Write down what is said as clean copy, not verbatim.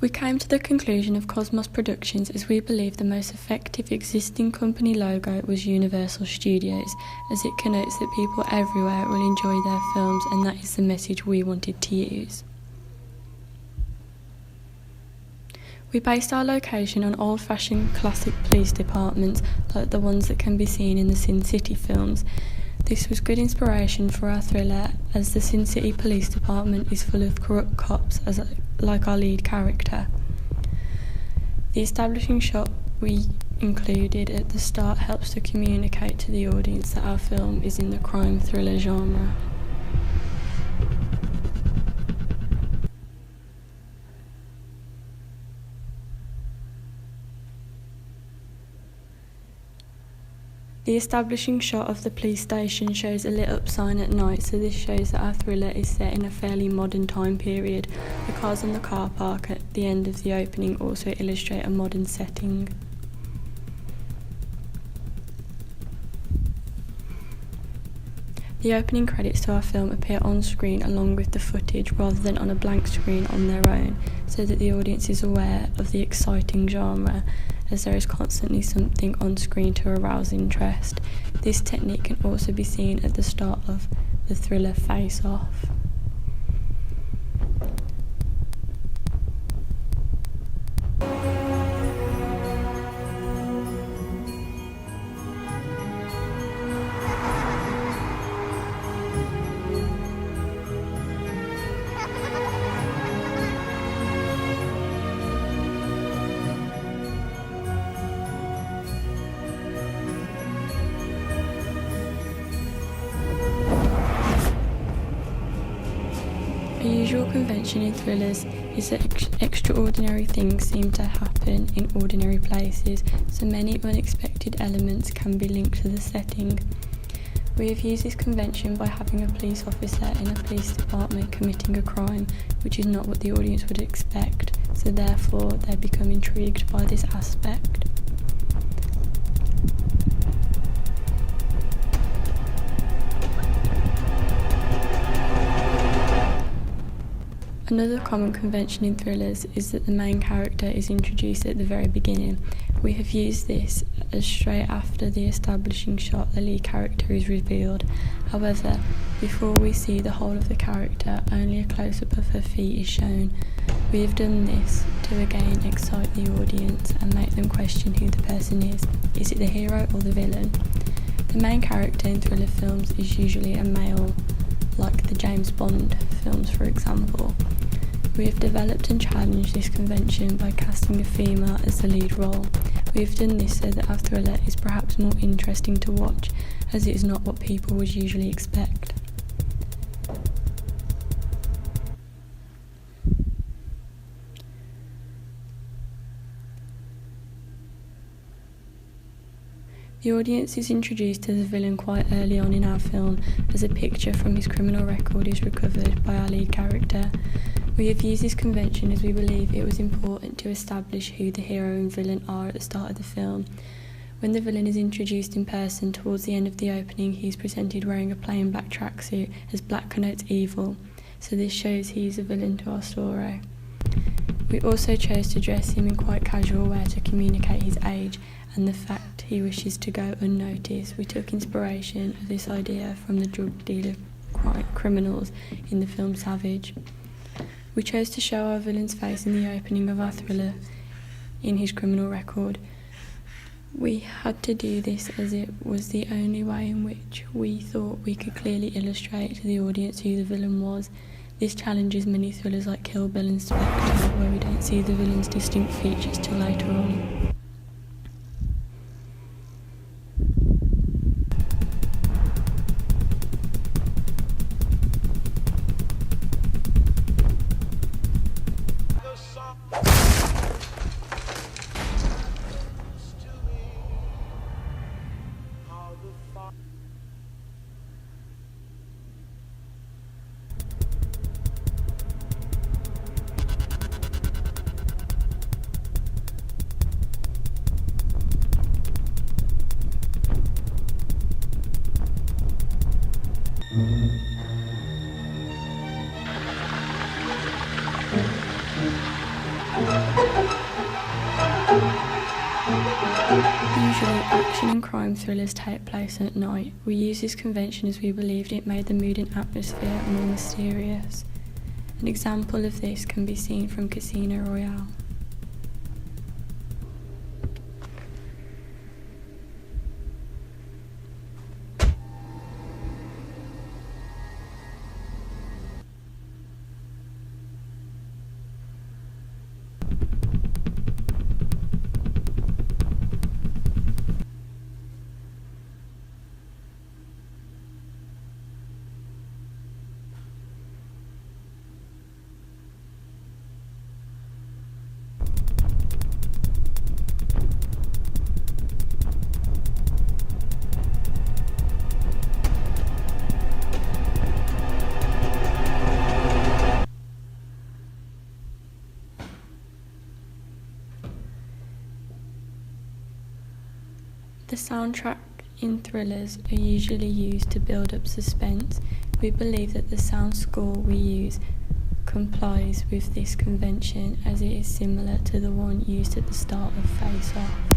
We came to the conclusion of Cosmos Productions as we believe the most effective existing company logo was Universal Studios, as it connotes that people everywhere will enjoy their films, and that is the message we wanted to use. We based our location on old-fashioned classic police departments like the ones that can be seen in the Sin City films. This was good inspiration for our thriller, as the Sin City Police Department is full of corrupt cops like our lead character. The establishing shot we included at the start helps to communicate to the audience that our film is in the crime thriller genre. The establishing shot of the police station shows a lit up sign at night, so this shows that our thriller is set in a fairly modern time period. The cars on the car park at the end of the opening also illustrate a modern setting. The opening credits to our film appear on screen along with the footage rather than on a blank screen on their own, so that the audience is aware of the exciting genre, as there is constantly something on screen to arouse interest. This technique can also be seen at the start of the thriller Face Off. A usual convention in thrillers is that extraordinary things seem to happen in ordinary places, so many unexpected elements can be linked to the setting. We have used this convention by having a police officer in a police department committing a crime, which is not what the audience would expect, so therefore they become intrigued by this aspect. Another common convention in thrillers is that the main character is introduced at the very beginning. We have used this as straight after the establishing shot the lead character is revealed. However, before we see the whole of the character, only a close-up of her feet is shown. We have done this to again excite the audience and make them question who the person is. Is it the hero or the villain? The main character in thriller films is usually a male, like the James Bond films for example. We have developed and challenged this convention by casting a female as the lead role. We have done this so that our thriller is perhaps more interesting to watch, as it is not what people would usually expect. The audience is introduced to the villain quite early on in our film, as a picture from his criminal record is recovered by our lead character. We have used this convention as we believe it was important to establish who the hero and villain are at the start of the film. When the villain is introduced in person towards the end of the opening, he is presented wearing a plain black tracksuit, as black connotes evil, so this shows he is a villain to our story. We also chose to dress him in quite casual wear to communicate his age and the fact he wishes to go unnoticed. We took inspiration of this idea from the drug dealer criminals in the film Savage. We chose to show our villain's face in the opening of our thriller in his criminal record. We had to do this as it was the only way in which we thought we could clearly illustrate to the audience who the villain was. This challenges many thrillers like Kill Bill and Spectre, where we don't see the villain's distinct features till later on. Usually, action and crime thrillers take place at night. We use this convention as we believed it made the mood and atmosphere more mysterious. An example of this can be seen from Casino Royale. The soundtrack in thrillers are usually used to build up suspense. We believe that the sound score we use complies with this convention as it is similar to the one used at the start of Face Off.